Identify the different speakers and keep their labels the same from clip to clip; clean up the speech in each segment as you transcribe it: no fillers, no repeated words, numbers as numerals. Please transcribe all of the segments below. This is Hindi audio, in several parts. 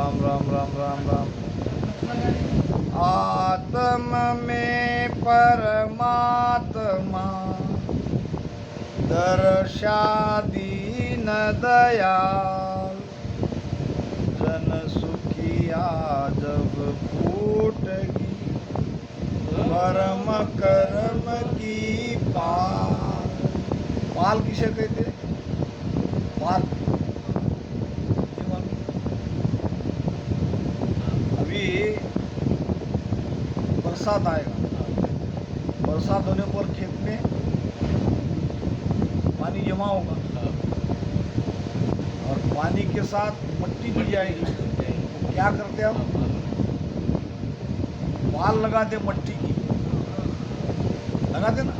Speaker 1: राम राम राम राम राम। आत्म में परमात्मा दर्शा दीन दयाल, जन सुखिया जब फूटगी परम कर्म की पाल। पाल किसे कहते? पाल अभी बरसात आएगा, बरसात होने पर खेत में पानी जमा होगा और पानी के साथ मट्टी भी जाएगी। तो क्या करते हम? पाल लगाते मट्टी की, लगाते ना।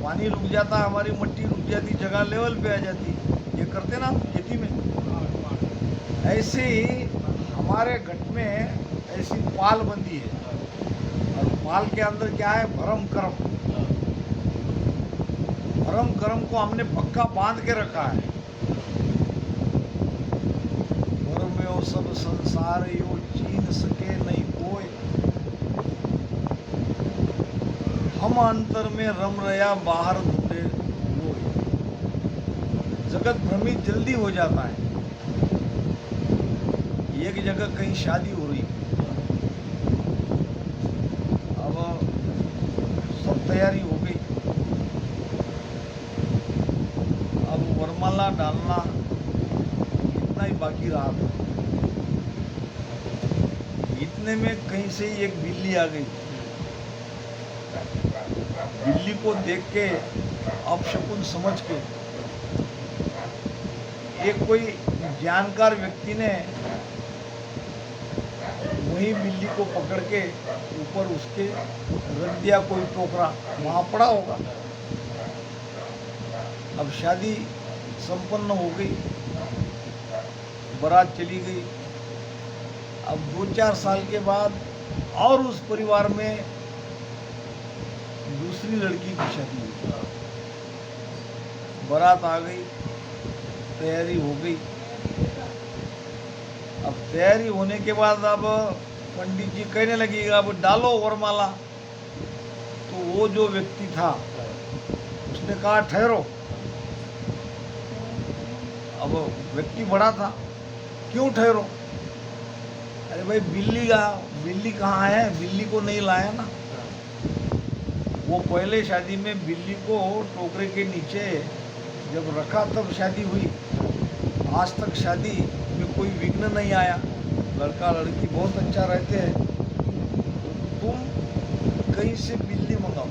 Speaker 1: पानी रुक जाता, हमारी मट्टी रुक जाती, जगह लेवल पे आ जाती। ये करते ना हम खेती में। ऐसे ही हमारे घट में ऐसी पाल बंदी है और पाल के अंदर क्या है? भरम कर्म। भरम कर्म को हमने पक्का बांध के रखा है। भरम में वो सब संसार यो चीन सके नहीं कोई, हम अंतर में रम रया बाहर ढूंढे कोई। जगत भ्रमित जल्दी हो जाता है। एक जगह कहीं शादी हो रही, अब सब तैयारी हो गई, अब वरमाला डालना इतना ही बाकी रहा था। इतने में कहीं से ही एक बिल्ली आ गई। बिल्ली को देख के अपशकुन समझ के एक कोई जानकार व्यक्ति ने वही बिल्ली को पकड़ के ऊपर उसके रख दिया, कोई टोकरा वहाँ पड़ा होगा। अब शादी संपन्न हो गई, बारात चली गई। अब 2-4 साल के बाद और उस परिवार में दूसरी लड़की की शादी हुई। बारात आ गई, तैयारी हो गई। अब तैयारी होने के बाद अब पंडित जी कहने लगेगा अब डालो वरमाला। तो वो जो व्यक्ति था उसने कहा ठहरो। अब व्यक्ति बड़ा था, क्यों ठहरो? अरे भाई बिल्ली कहाँ है? बिल्ली को नहीं लाया ना। वो पहले शादी में बिल्ली को टोकरे के नीचे जब रखा तब शादी हुई। आज तक शादी में कोई विघ्न नहीं आया, लड़का लड़की बहुत अच्छा रहते हैं। तुम कहीं से बिल्ली मंगाओ।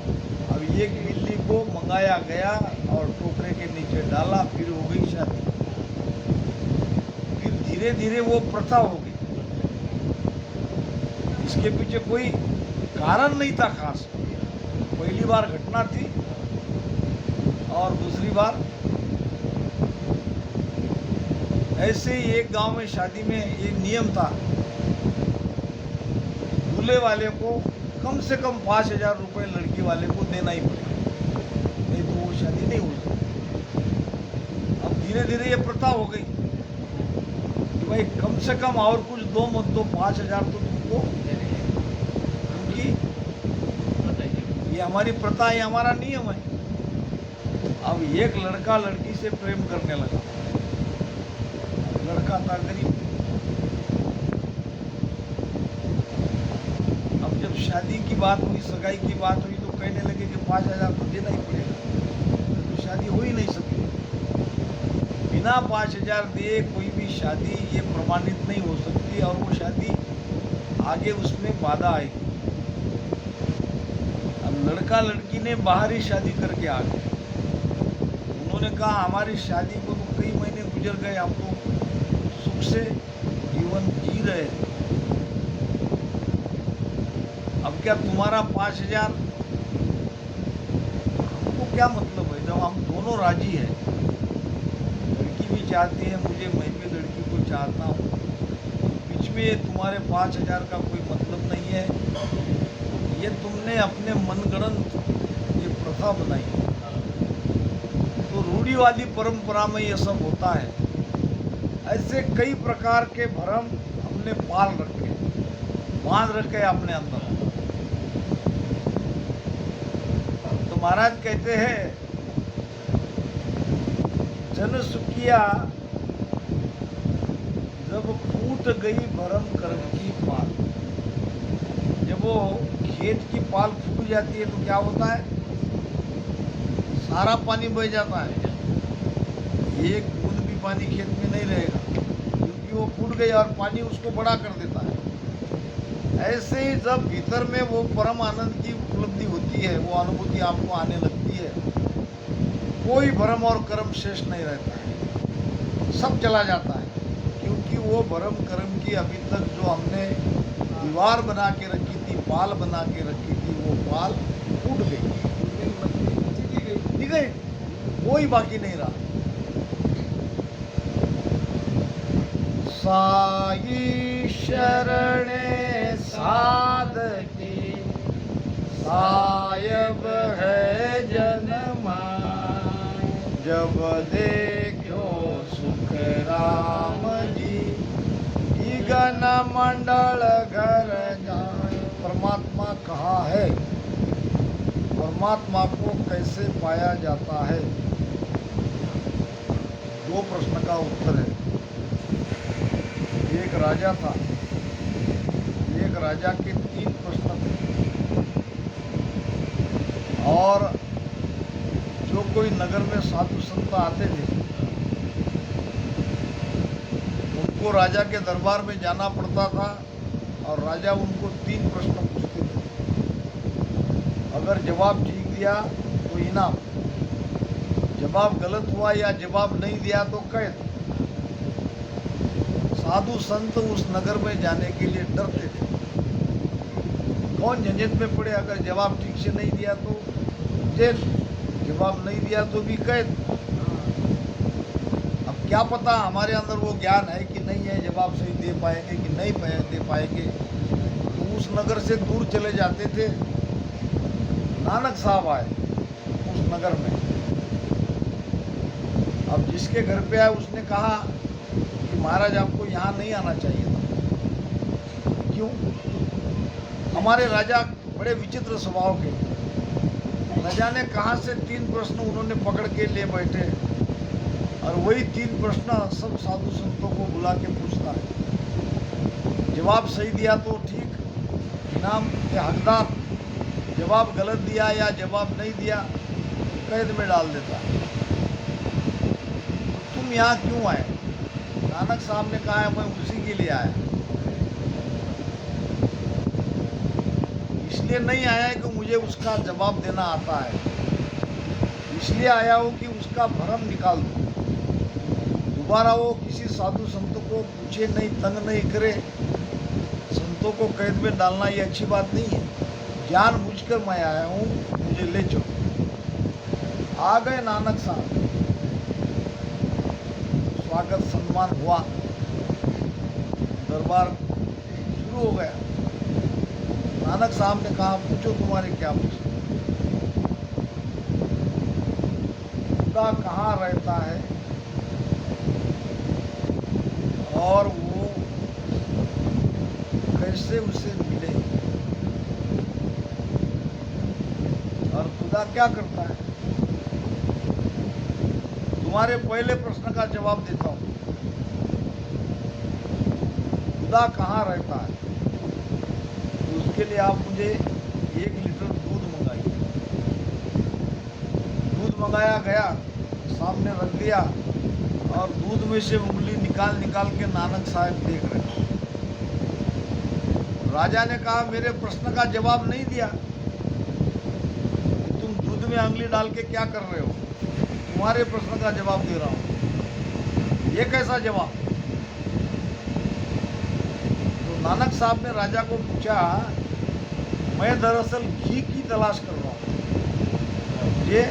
Speaker 1: अब एक बिल्ली को मंगाया गया और टोकरे के नीचे डाला, फिर हो गई शादी। फिर धीरे धीरे वो प्रथा हो गई। इसके पीछे कोई कारण नहीं था खास। पहली बार घटना थी और दूसरी बार ऐसे ही एक गांव में शादी में एक नियम था, दूल्हे वाले को कम से कम 5,000 रुपये लड़की वाले को देना ही पड़ेगा, नहीं तो वो शादी नहीं हो सकती। अब धीरे धीरे ये प्रथा हो गई कि भाई कम से कम और कुछ दो मत दो, 5,000 तो तुमको देने हैं, क्योंकि ये हमारी प्रथा है, हमारा नियम है। अब एक लड़का लड़की से प्रेम करने लगा। लड़का था गरीब। अब जब शादी की बात हुई, सगाई की बात हुई, तो कहने लगे कि 5,000 तो देना ही पड़ेगा, तो शादी हो ही नहीं सकती। बिना 5,000 दिए कोई भी शादी ये प्रमाणित नहीं हो सकती और वो शादी आगे उसमें बाधा आएगी। अब लड़का लड़की ने बाहर ही शादी करके आ गए। उन्होंने कहा हमारी शादी को तो कई महीने गुजर गए, हम तो सुख से जीवन जी रहे। अब क्या तुम्हारा 5,000 हमको क्या मतलब है? जब हम दोनों राजी हैं, लड़की भी चाहती है मुझे, मैं भी लड़की को चाहता हूँ, बीच में तुम्हारे 5,000 का कोई मतलब नहीं है। ये तुमने अपने मनगढ़ंत ये प्रथा बनाई है। तो रूढ़िवादी परंपरा में ये सब होता है। ऐसे कई प्रकार के भ्रम हमने पाल रखे, बांध रखे अपने अंदर। तो महाराज कहते हैं, जन सुखिया जब फूट गई भरम कर्म की पाल। जब वो खेत की पाल फूट जाती है तो क्या होता है? सारा पानी बह जाता है, एक बूंद भी पानी खेत में नहीं रहेगा, क्योंकि वो फूट गई और पानी उसको बड़ा कर देता है। ऐसे ही जब भीतर में वो परम आनंद की उपलब्धि होती है, वो अनुभूति आपको आने लगती है, कोई भ्रम और कर्म शेष नहीं रहता है, सब चला जाता है। क्योंकि वो भ्रम कर्म की अभी तक जो हमने दीवार बना के रखी थी, पाल बना के रखी थी, वो पाल टूट गई, गई, कोई बाकी नहीं रहा। साई शरणे साधकी सायब है जनमा, जब देखो सुख राम जी गण मंडल घर जाए। परमात्मा कहाँ है? परमात्मा को कैसे पाया जाता है? दो प्रश्न का उत्तर है। एक राजा था, एक राजा के 3 प्रश्न थे, और जो कोई नगर में साधु संत आते थे उनको राजा के दरबार में जाना पड़ता था, और राजा उनको 3 प्रश्न पूछते थे। अगर जवाब ठीक दिया तो इनाम, जवाब गलत हुआ या जवाब नहीं दिया तो कैद। साधु संत उस नगर में जाने के लिए डरते थे, कौन झंझट में पड़े, अगर जवाब ठीक से नहीं दिया तो जेल, जवाब नहीं दिया तो भी कैद। अब क्या पता हमारे अंदर वो ज्ञान है कि नहीं है, जवाब सही दे पाएंगे कि नहीं दे पाएंगे। तो उस नगर से दूर चले जाते थे। नानक साहब आए उस नगर में। अब जिसके घर पे आए उसने कहा कि महाराज आपको यहाँ नहीं आना चाहिए था। क्यों? हमारे राजा बड़े विचित्र स्वभाव के, न जाने कहाँ से 3 प्रश्न उन्होंने पकड़ के ले बैठे, और वही 3 प्रश्न सब साधु संतों को बुला के पूछता है। जवाब सही दिया तो ठीक, इनाम के हकदार, जवाब गलत दिया या जवाब नहीं दिया कैद में डाल देता है। तुम यहाँ क्यों आए? नानक साहब ने कहा है मैं उसी के लिए आया, इसलिए नहीं आया है कि मुझे उसका जवाब देना आता है, इसलिए आया हूँ कि उसका भ्रम निकाल दूँ। दोबारा वो किसी साधु संत को पूछे नहीं, तंग नहीं करे। संतों को कैद में डालना ये अच्छी बात नहीं है। जानबूझकर मैं आया हूँ, मुझे ले चलो। आ गए नानक साहब, स्वागत सम्मान हुआ, दरबार शुरू हो गया। नानक साहब ने कहा पूछो तुम्हारे क्या प्रश्न। खुदा कहाँ रहता है और वो कैसे उसे मिले, और खुदा क्या करता है? तुम्हारे पहले प्रश्न का जवाब देता हूँ। खुदा कहाँ रहता है? तो उसके लिए आप मुझे 1 लीटर दूध मंगाइए। दूध मंगाया गया, सामने रख दिया, और दूध में से उंगली निकाल निकाल के नानक साहब देख रहे। राजा ने कहा मेरे प्रश्न का जवाब नहीं दिया, तुम दूध में उंगली डाल के क्या कर रहे हो? तुम्हारे प्रश्न का जवाब दे रहा हूँ, ये कैसा जवाब? तो नानक साहब ने राजा को पूछा, मैं दरअसल घी की तलाश कर रहा हूँ, मुझे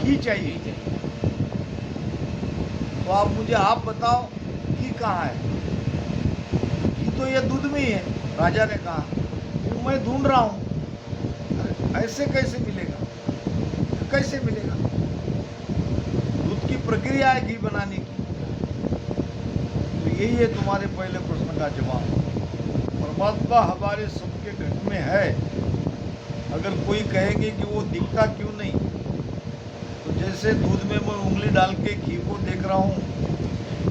Speaker 1: घी चाहिए, तो आप मुझे आप बताओ घी कहाँ है? घी तो ये दूध में ही है। राजा ने कहा तो मैं ढूंढ रहा हूँ। ऐसे कैसे मिलेगा? कैसे मिलेगा? दूध की प्रक्रिया है घी बनाने की। तो यही है तुम्हारे पहले प्रश्न का जवाब। परमात्मा हमारे सबके घट में है। अगर कोई कहेंगे कि वो दिखता क्यों नहीं, तो जैसे दूध में मैं उंगली डाल के घी को देख रहा हूँ,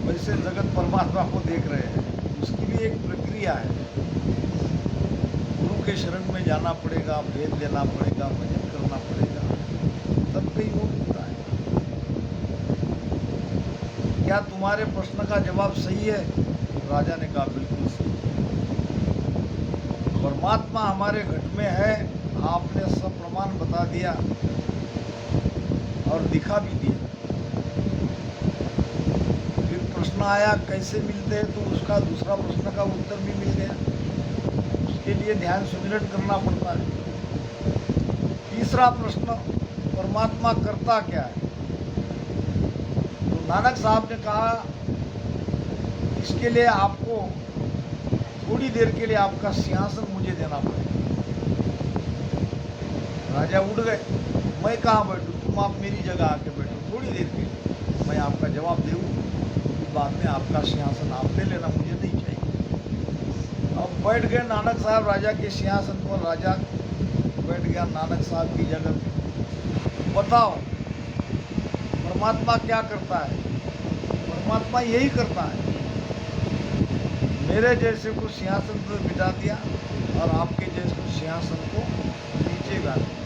Speaker 1: वैसे जगत परमात्मा को देख रहे हैं। उसकी भी एक प्रक्रिया है। गुरु के शरण में जाना पड़ेगा, भेद लेना पड़ेगा, भजन करना पड़ेगा, तब कहीं वो दिखता है। क्या तुम्हारे प्रश्न का जवाब सही है? राजा ने कहा बिल्कुल सही। परमात्मा हमारे घट में है, आपने सब प्रमाण बता दिया और दिखा भी दिया। फिर प्रश्न आया कैसे मिलते हैं, तो उसका दूसरा प्रश्न का उत्तर भी मिल गया। उसके लिए ध्यान सुमिरन करना पड़ता है। तीसरा प्रश्न, परमात्मा करता क्या है? तो नानक साहब ने कहा इसके लिए आपको थोड़ी देर के लिए आपका सिंहासन मुझे देना पड़ेगा। राजा उठ गए, मैं कहाँ बैठूं, तुम आप मेरी जगह आके बैठो थोड़ी देर के लिए, मैं आपका जवाब दूँ, बाद में आपका सिंहासन आप ले लेना, मुझे नहीं चाहिए। अब बैठ गए नानक साहब राजा के सिंहासन पर। राजा बैठ गया नानक साहब की जगह पे। बताओ परमात्मा क्या करता है? परमात्मा यही करता है, मेरे जैसे को सिंहासन पर बिठा दिया और आपके जैसे को सिंहासन को नीचे गा दिया।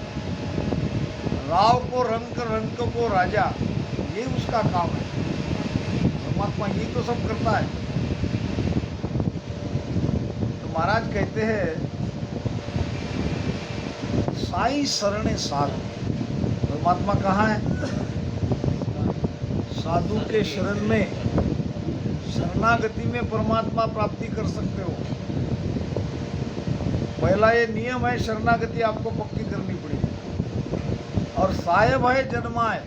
Speaker 1: राव को रंक को राजा, ये उसका काम है। परमात्मा यही तो सब करता है। तो महाराज कहते हैं साई शरणे साधु। परमात्मा कहाँ है? साधु के शरण में, शरणागति में परमात्मा प्राप्ति कर सकते हो। पहला ये नियम है, शरणागति आपको पक्की करनी पड़ेगी। और साहेब है जन्माए,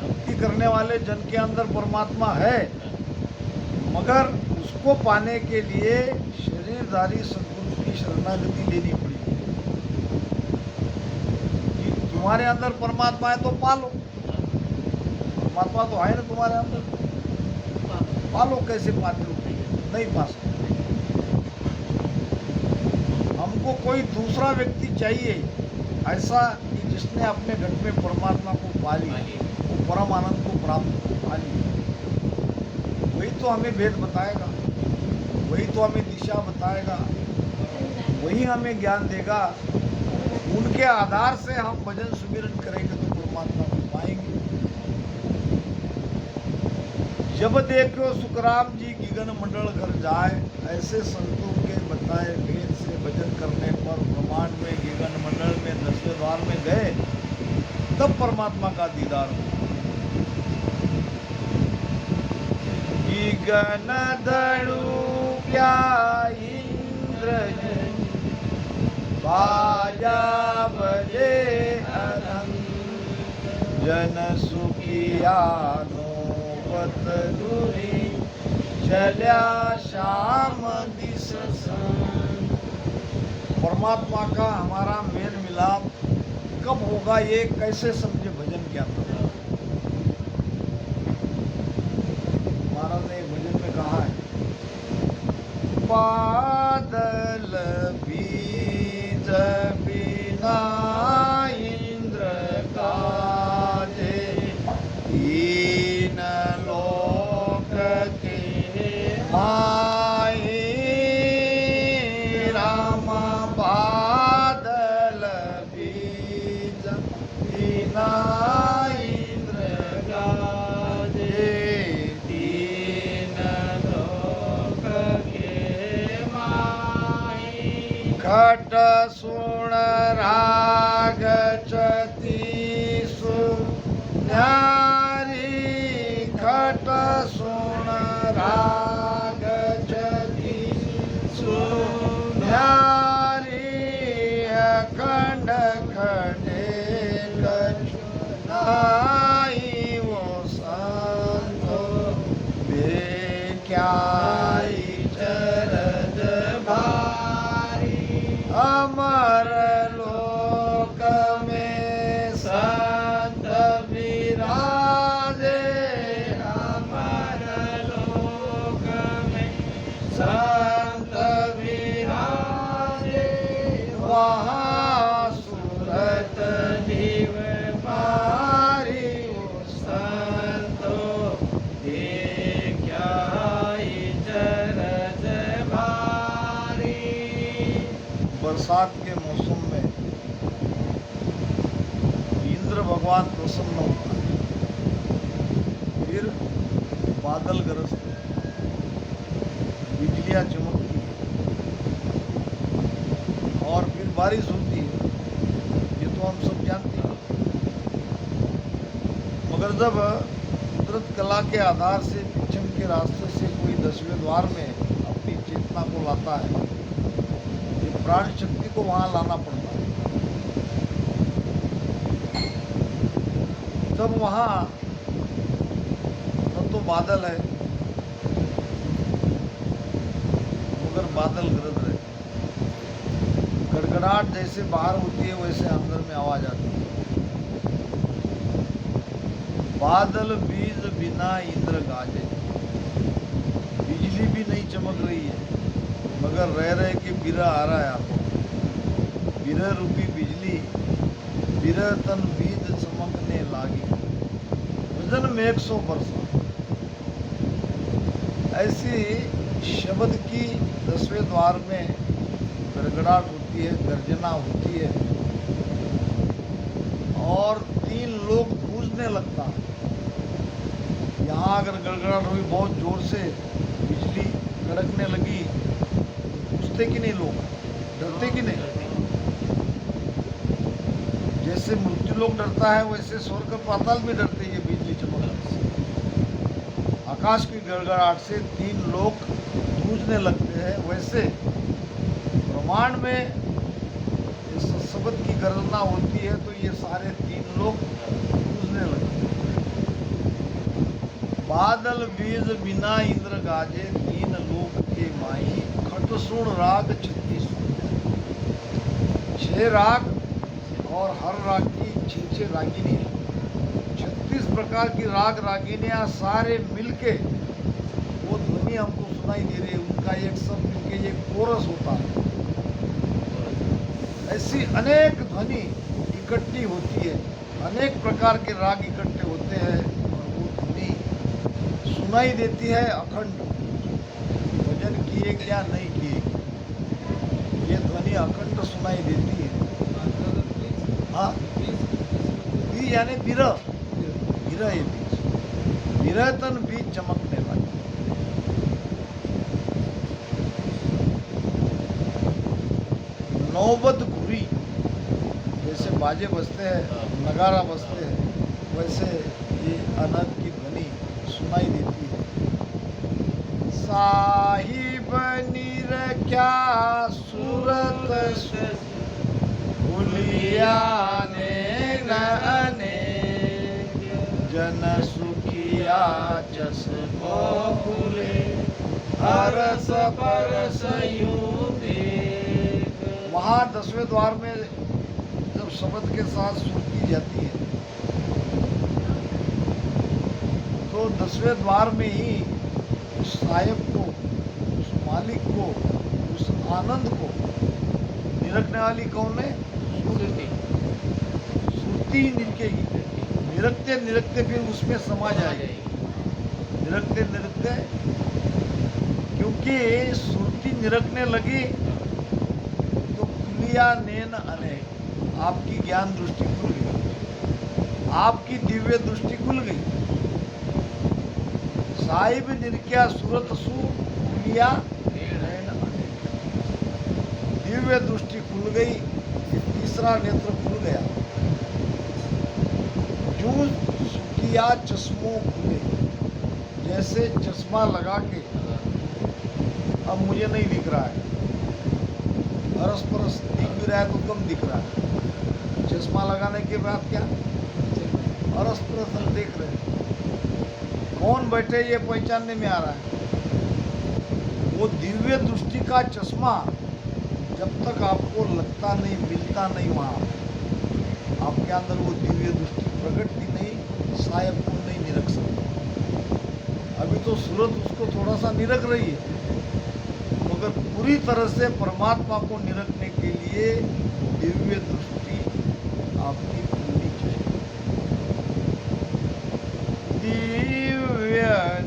Speaker 1: भक्ति करने वाले जन के अंदर परमात्मा है, मगर उसको पाने के लिए शरीरधारी सद्गुरु की शरणागति लेनी पड़ेगी। कि तुम्हारे अंदर परमात्मा है तो पालो। परमात्मा तो है ना तुम्हारे अंदर, पालो। कैसे पाते हो? नहीं पा सकते। हमको कोई दूसरा व्यक्ति चाहिए ऐसा कि जिसने अपने घर में परमात्मा को पा लिया, वो परम आनंद को प्राप्त पा लिया। वही तो हमें भेद बताएगा, वही तो हमें दिशा बताएगा, वही हमें ज्ञान देगा। उनके आधार से हम भजन सुमिरन करेंगे तो परमात्मा को पाएंगे। जब देखो सुखराम जी गिगन मंडल घर जाए, ऐसे संतों के बताए भेद से भजन करने पर ब्रह्मांड में गिगन मंडल में 10वें द्वार में गए, तब परमात्मा का दीदार हुआ। गिगन धड़ू क्या इंद्र बाजा बजे अनंत, जन सुखियानो दूरी चल्या श्याम दिस सन। परमात्मा का हमारा मेल मिलाप कब होगा, ये कैसे समझे भजन के अंदर? महाराज ने भजन में कहा है, बादल बीज बिना इंद्र काजे, तीन लोक के माए राम, बादल बीज बिना इंद्र गाजे, तीन लोक के माए। घट सुन राग चती न्यारी, घट सुन राग चती न्यारी, अखंड खंडे कछुनाई, वो संतो बेक्याई चरज भारी, अमर लोक में संत विराजे, अमर लोक बरसात के मौसम में इंद्र भगवान प्रसन्न होता है, फिर बादल गरजते हैं, बिजलियां चमकती है और फिर बारिश होती है। ये तो हम सब जानते हैं। मगर जब कुदरत कला के आधार से पश्चिम के रास्ते से कोई 10वें द्वार में अपनी चेतना को लाता है, ये प्राण शक्ति को वहाँ लाना पड़ता है। तब वहाँ न तो बादल है मगर बादल गरज रहे, गड़गड़ाहट जैसे बाहर होती है वैसे अंदर में आवाज आती है। बादल बीज बिना इंद्र गाजे, बिजली भी नहीं चमक रही है मगर रह रहे के बिरह आ रहा है आपको। बिरह रूपी बिजली बिरह तन बीज चमकने लागी, वजन में 100 बरसा। ऐसी शब्द की 10वें द्वार में गड़गड़ाहट होती है, गर्जना होती है और 3 लोग गूंजने लगता है। यहाँ अगर गड़गड़ाहट हुई, बहुत जोर से बिजली कड़कने लगी, गूंजते कि नहीं लोग, डरते कि नहीं? जैसे मृत्यु लोग डरता है वैसे स्वर्ग पाताल भी डरते हैं। ये बिजली चमकने से, आकाश की गड़गड़ाहट से 3 लोग गूंजने लगते हैं। वैसे ब्रह्मांड में इस शब्द की गर्जना होती है तो ये सारे 3 लोग गूंजने लगते हैं। बादल बीज बिना इंद्र गाजे, 3 लोक के माही, खटसूण राग 36। 6 राग और हर राग की 6 रागिनी, 36 प्रकार की राग रागिनियां सारे मिलके वो ध्वनि हमको सुनाई दे रही है। उनका एक सब मिलके एक कोरस होता है। ऐसी अनेक ध्वनि इकट्ठी होती है, अनेक प्रकार के राग इकट्ठे होते हैं और वो ध्वनि सुनाई देती है अखंड। भजन किए क्या नहीं किए, ये ध्वनि अखंड सुनाई देती है। हाँ, बीज यानी बिरह, बिरह ये बीज, बिरह तन बीज चमकने लगे। नौबत घुरी, जैसे बाजे बजते हैं, नगारा बजते हैं, वैसे ये अनहद की ध्वनि सुनाई देती है। साहिब निरख्या सूरत भूलिया ने जन सुखिया चश्मो भूले, हरस परस यूं देख। वहाँ 10वें द्वार में जब शब्द के साथ सुनती जाती है तो 10वें द्वार में ही उस साहिब को, उस मालिक को, उस आनंद को निरखने वाली कौन है? सुरती। सुरती निरखेगी, निरखते निरखते फिर उसमें समा जाएगी। निरखते निरखते, क्योंकि सुरती निरखने लगी तो खुलिया नैन अनेक, आपकी ज्ञान दृष्टि खुल गई, आपकी दिव्य दृष्टि खुल गई। साहिब निरख्या सूरत सु खुलिया नैन अनेक, दिव्य दृष्टि खुल गई, तीसरा नेत्र खुल गया। जूं सुखिया चश्मों खुले, जैसे चश्मा लगा के अब मुझे नहीं दिख रहा है, अरस परस दिख भी रहा है तो कम दिख रहा है। चश्मा लगाने के बाद क्या अरस परस हम देख रहे हैं, कौन बैठे ये पहचानने में आ रहा है। वो दिव्य दृष्टि का चश्मा जब तक आपको लगता नहीं, मिलता नहीं, वहाँ आपके अंदर वो दिव्य दृष्टि प्रकट भी नहीं, साहिब को नहीं निरख सकते। अभी तो सूरत उसको थोड़ा सा निरख रही है, मगर पूरी तरह से परमात्मा को निरखने के लिए दिव्य दृष्टि आपकी खुलनी चाहिए। दिव्य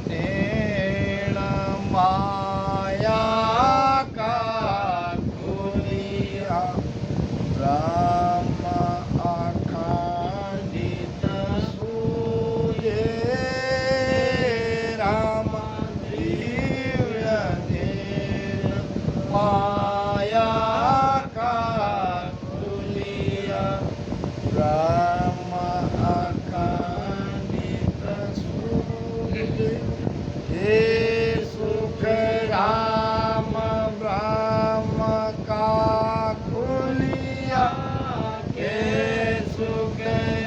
Speaker 1: नेण माया का खुलिया पूजे। हे सुख राम ब्रह्म का खुलिया, हे सुख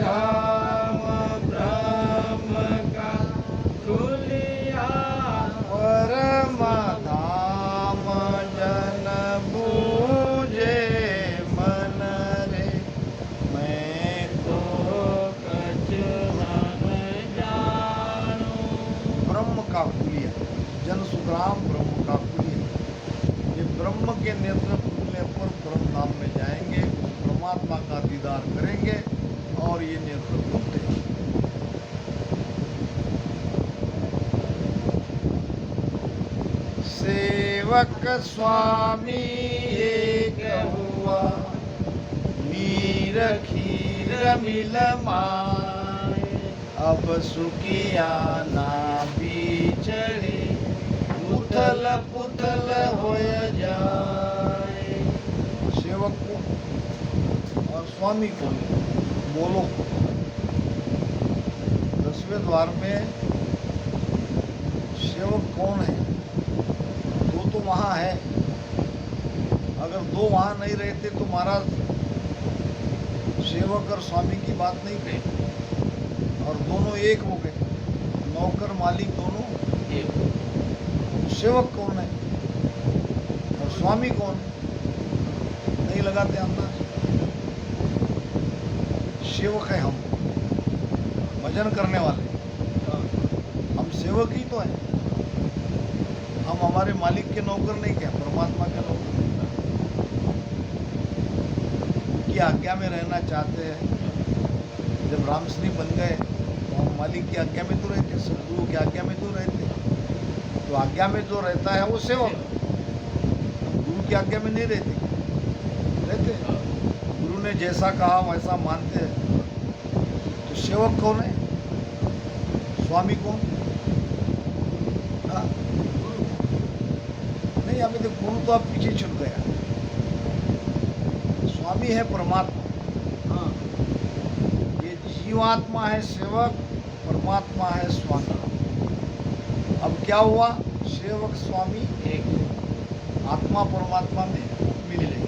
Speaker 1: राम ब्रह्म का खुलिया, परम धाम जन बूझे मन रे, मैं तो कछु न जानू। ब्रह्म का खुलिया, जन सुखराम ब्रह्म का खुलिया। ये ब्रह्म के नेत्र खुलने पर ब्रह्म धाम में जाएंगे, परमात्मा का दीदार करेंगे और ये नेत्र खुलते हैं। सेवक स्वामी एक हुआ, नीर खीर मिल माए, अब सुखिया ना बिछड़े, उथल पुथल होय जाए। सेवक को और स्वामी को बोलो। 10वें द्वार में सेवक कौन है? दो तो वहाँ है, अगर दो वहाँ नहीं रहते तो महाराज सेवक और स्वामी की बात नहीं कही, और दोनों एक हो गए, नौकर मालिक दोनों एक। सेवक कौन है और स्वामी कौन है? नहीं लगाते अंदाज। सेवक है हम, भजन करने वाले, हम सेवक ही तो हैं। हम हमारे मालिक के नौकर नहीं, क्या परमात्मा के नौकर? उनकी आज्ञा में रहना चाहते हैं। जब रामश्री बन गए तो हम मालिक की आज्ञा में तो रहते, सदगुरु की आज्ञा में तो रहते। तो आज्ञा में जो रहता है वो सेवक, गुरु की आज्ञा में नहीं रहते। गुरु ने जैसा कहा वैसा मानते हैं। तो सेवक कौन है? स्वामी कौन? हाँ? नहीं, अभी तो गुरु तो आप पीछे छूट गया। स्वामी है परमात्मा। हाँ, ये जीवात्मा है सेवक, परमात्मा है स्वामी। अब क्या हुआ? सेवक स्वामी एक, आत्मा परमात्मा में मिल गई।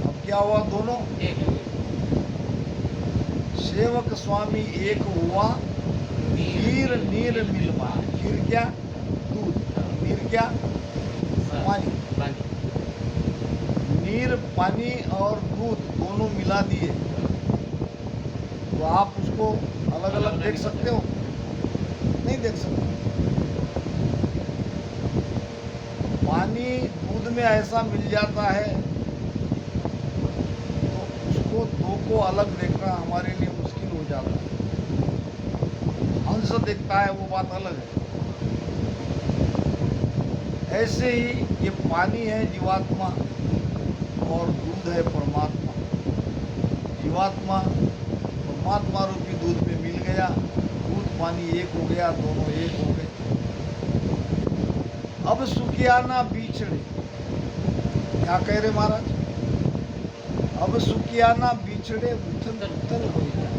Speaker 1: अब क्या हुआ? दोनों एक। सेवक स्वामी एक हुआ, खीर नीर मिलवा। खीर क्या? दूध। नीर क्या? पानी। नीर पानी और दूध दोनों मिला दिए तो आप उसको अलग अलग देख सकते हो? नहीं देख सकते। पानी दूध में ऐसा मिल जाता है तो उसको दो को अलग देखना हमारे लिए मुश्किल हो जाता है। अंश देखता है वो बात अलग है। ऐसे ही ये पानी है जीवात्मा और दूध है परमात्मा। जीवात्मा परमात्मा रूपी दूध में मिल गया, दूध पानी एक हो गया, दोनों एक हो गए। अब सुखिया ना बिछड़े। क्या कह रहे महाराज? अब सुखिया ना बिछड़े, उथल पुथल हो जाए।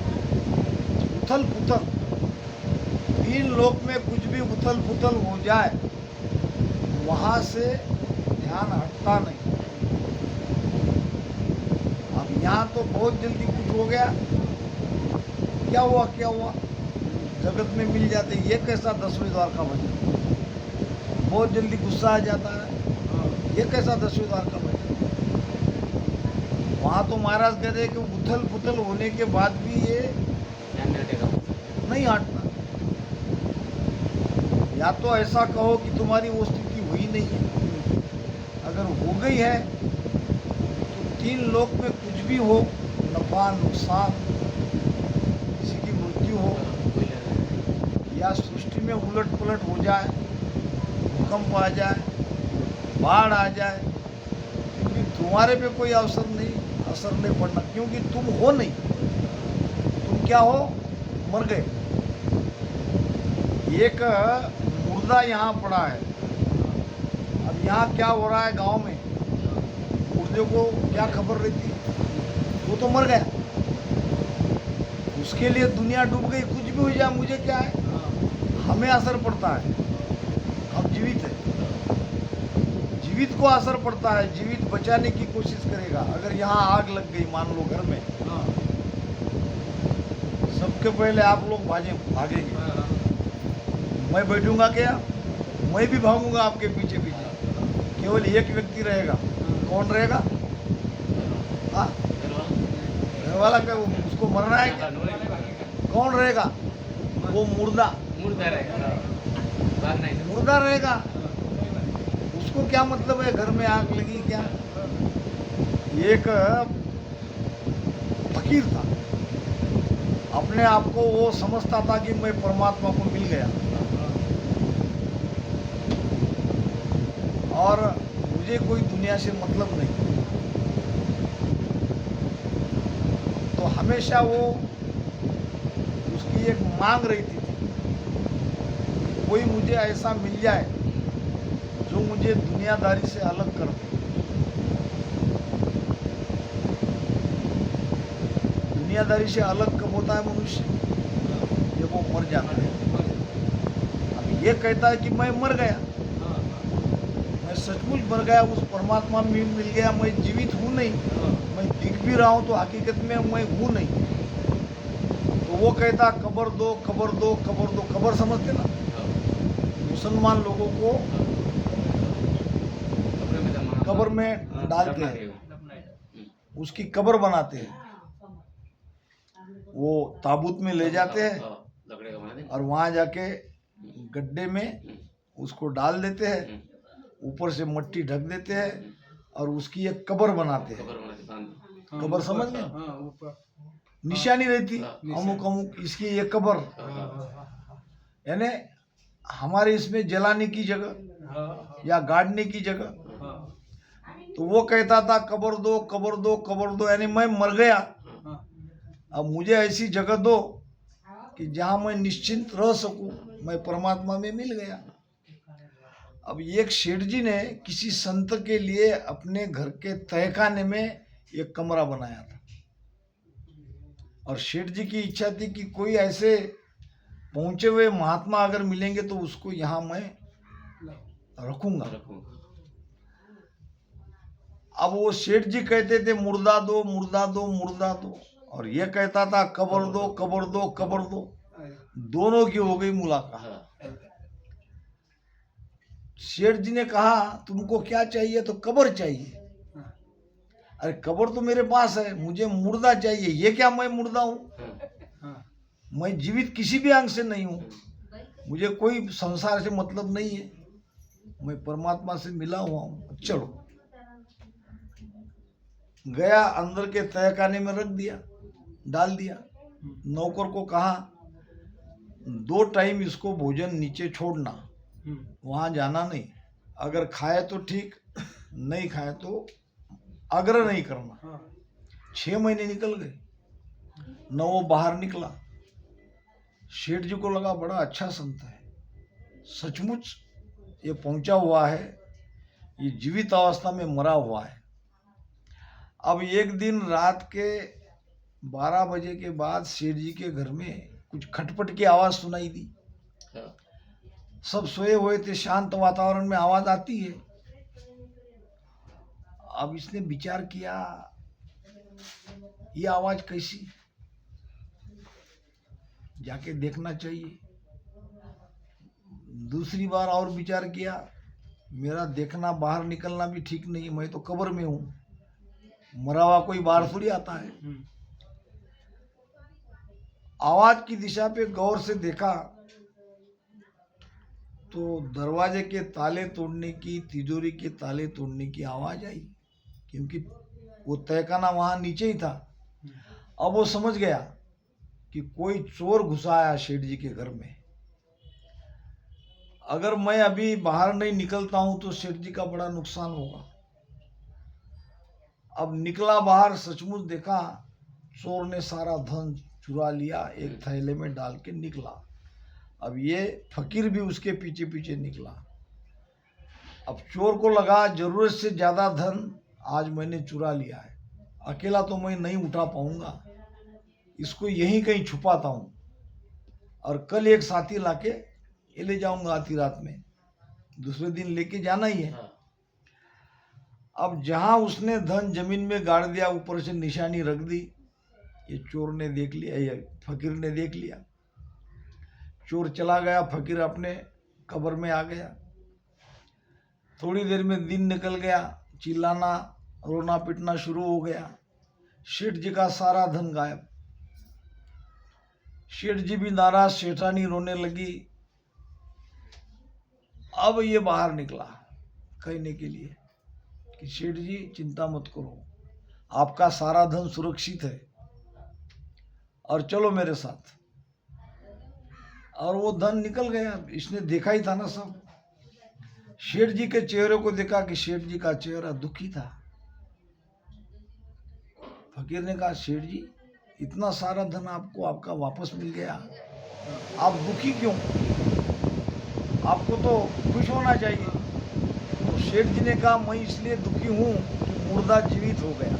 Speaker 1: उथल पुथल, तीन लोक में कुछ भी उथल पुथल हो जाए वहां से ध्यान हटता नहीं। अब यहाँ तो बहुत जल्दी कुछ हो गया, क्या हुआ क्या हुआ, जगत में मिल जाते। ये कैसा 10वें द्वार का भजन? बहुत जल्दी गुस्सा आ जाता है, ये कैसा 10वें द्वार का भजन? वहाँ तो महाराज कहते हैं कि उथल पुथल होने के बाद भी ये नहीं हटना। या तो ऐसा कहो कि तुम्हारी वो स्थिति हुई नहीं है, अगर हो गई है तो तीन लोक में कुछ भी हो, नफा नुकसान, किसी की मृत्यु हो या सृष्टि में उलट पुलट हो जाए, भूकंप आ जाए, बाढ़ आ जाए, क्योंकि तुम्हारे पे कोई असर नहीं पड़ना, क्योंकि तुम हो नहीं। तुम क्या हो? मर गए। एक मुर्दा यहाँ पड़ा है। अब यहाँ क्या हो रहा है गांव में, मुर्दे को क्या खबर रहती है? वो तो मर गया, उसके लिए दुनिया डूब गई। कुछ भी हो जाए मुझे क्या है? हमें असर पड़ता है, हम जीवित हैं, जीवित को असर पड़ता है, जीवित बचाने की कोशिश करेगा। अगर यहाँ आग लग गई मान लो घर में, सबके पहले आप लोग भागेंगे, मैं बैठूंगा क्या? मैं भी भागूंगा आपके पीछे पीछे। केवल एक व्यक्ति रहेगा, कौन रहेगा? हाँ, घर वाला क्या उसको मरना है क्या? कौन रहेगा? वो मुर्दा रहेगा। उसको क्या मतलब है घर में आग लगी क्या? एक फकीर था, अपने आप को वो समझता था कि मैं परमात्मा को मिल गया और मुझे कोई दुनिया से मतलब नहीं। तो हमेशा वो उसकी एक मांग रहती थी, कोई मुझे ऐसा मिल जाए जो मुझे दुनियादारी से अलग कर दे। दुनियादारी से अलग कब होता है मनुष्य? जब वो मर जाता है। अब ये कहता है कि मैं मर गया, मैं सचमुच मर गया, उस परमात्मा में मिल गया, मैं जीवित हूँ नहीं, मैं दिख भी रहा हूँ तो हकीकत में मैं हूँ नहीं। तो वो कहता कब्र दो, कब्र दो, कब्र दो। कब्र समझते ना? मुसलमान लोगों को कब्र में डालते हैं, उसकी कब्र बनाते हैं, वो ताबूत में ले जाते हैं और वहाँ जाके गड्ढे में उसको डाल देते हैं, ऊपर से मिट्टी ढक देते हैं और उसकी एक कब्र बनाते हैं। कब्र समझ गए? निशानी रहती, अमुक अमुक इसकी एक कब्र, यानी हमारे इसमें जलाने की जगह या गाड़ने की जगह। तो वो कहता था कब्र दो, कब्र दो, कब्र दो, यानी मैं मर गया, अब मुझे ऐसी जगह दो कि जहाँ मैं निश्चिंत रह सकूं, मैं परमात्मा में मिल गया। अब एक सेठ जी ने किसी संत के लिए अपने घर के तहखाने में एक कमरा बनाया था और सेठ जी की इच्छा थी कि कोई ऐसे पहुंचे हुए महात्मा अगर मिलेंगे तो उसको यहाँ मैं रखूंगा। अब वो सेठ जी कहते थे मुर्दा दो, मुर्दा दो, मुर्दा दो, और ये कहता था कब्र दो, कब्र दो, कब्र दो। दोनों की हो गई मुलाकात। सेठ जी ने कहा तुमको क्या चाहिए? तो कब्र चाहिए। अरे कब्र तो मेरे पास है, मुझे मुर्दा चाहिए। ये क्या मैं मुर्दा हूँ? मैं जीवित किसी भी अंग से नहीं हूँ, मुझे कोई संसार से मतलब नहीं है, मैं परमात्मा से मिला हुआ हूँ। चलो, गया अंदर के तहखाने में रख दिया, डाल दिया। नौकर को कहा 2 टाइम इसको भोजन नीचे छोड़ना, वहां जाना नहीं, अगर खाए तो ठीक, नहीं खाए तो आग्रह नहीं करना। 6 महीने निकल गए, न वो बाहर निकला। सेठ जी को लगा बड़ा अच्छा संत है, सचमुच ये पहुंचा हुआ है, ये जीवित अवस्था में मरा हुआ है। अब एक दिन रात के 12 बजे के बाद सेठ जी के घर में कुछ खटपट की आवाज सुनाई दी। सब सोए हुए थे, शांत वातावरण में आवाज आती है। अब इसने विचार किया ये आवाज कैसी, जाके देखना चाहिए। दूसरी बार और विचार किया, मेरा देखना बाहर निकलना भी ठीक नहीं, मैं तो कब्र में हूं, मरा हुआ कोई बाहर थोड़ी आता है। आवाज की दिशा पे गौर से देखा तो दरवाजे के ताले तोड़ने की, तिजोरी के ताले तोड़ने की आवाज आई, क्योंकि वो तहखाना वहां नीचे ही था। अब वो समझ गया कि कोई चोर घुसा आया सेठ जी के घर में। अगर मैं अभी बाहर नहीं निकलता हूं तो सेठ जी का बड़ा नुकसान होगा। अब निकला बाहर, सचमुच देखा चोर ने सारा धन चुरा लिया, एक थैले में डाल के निकला। अब ये फकीर भी उसके पीछे पीछे निकला। अब चोर को लगा जरूरत से ज्यादा धन आज मैंने चुरा लिया है, अकेला तो मैं नहीं उठा पाऊंगा, इसको यहीं कहीं छुपाता हूं और कल एक साथी लाके ये ले जाऊंगा आधी रात में, दूसरे दिन लेके जाना ही है।
Speaker 2: हाँ।
Speaker 1: अब जहां उसने धन जमीन में गाड़ दिया, ऊपर से निशानी रख दी, ये चोर ने देख लिया, ये फकीर ने देख लिया। चोर चला गया, फकीर अपने कब्र में आ गया। थोड़ी देर में दिन निकल गया, चिल्लाना रोना पिटना शुरू हो गया। सेठ जी का सारा धन गायब। सेठ जी भी नाराज, सेठानी रोने लगी। अब ये बाहर निकला कहने के लिए कि सेठ जी चिंता मत करो, आपका सारा धन सुरक्षित है और चलो मेरे साथ। और वो धन निकल गया। इसने देखा ही था ना सब। सेठ जी के चेहरे को देखा कि सेठ जी का चेहरा दुखी था। फकीर ने कहा, सेठ जी इतना सारा धन आपको आपका वापस मिल गया, आप दुखी क्यों? आपको तो खुश होना चाहिए। तो सेठ जी ने कहा, मैं इसलिए दुखी हूँ कि मुर्दा जीवित हो गया।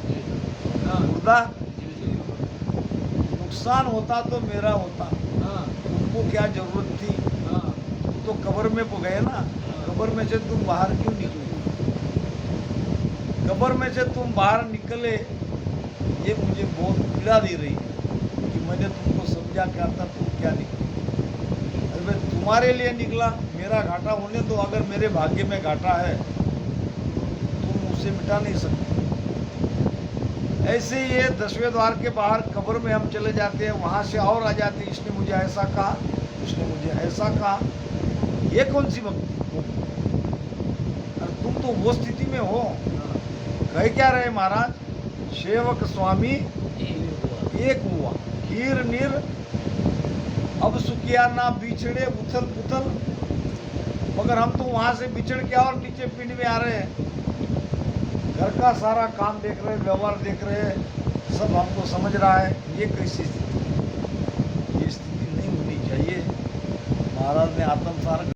Speaker 1: मुर्दा नुकसान होता तो मेरा होता, तुमको क्या जरूरत थी? तुम तो कब्र में गए ना, कब्र में से तुम बाहर क्यों निकले? कब्र में से तुम बाहर निकले, ये मुझे बहुत पीड़ा दे रही है कि मैंने तुमको समझा क्या था, तुम क्या निकले। अरे मैं तुम्हारे लिए निकला, मेरा घाटा होने दो। अगर मेरे भाग्य में घाटा है तुम उसे मिटा नहीं सकते। ऐसे ही ये 10वें द्वार के बाहर कब्र में हम चले जाते हैं, वहाँ से और आ जाते हैं, इसने मुझे ऐसा कहा, उसने मुझे ऐसा कहा। ये कौन सी भक्ति? तुम तो वो स्थिति में हो। कह क्या रहे महाराज? सेवक स्वामी एक हुआ, हीर नीर अब सुखिया ना बिछड़े उथल पुथल। मगर हम तो वहां से बिछड़ के और नीचे पिंड में आ रहे हैं। घर का सारा काम देख रहे, व्यवहार देख रहे, सब हमको समझ रहा है। ये कैसी स्थिति? ये स्थिति नहीं होनी चाहिए। महाराज ने आत्मसार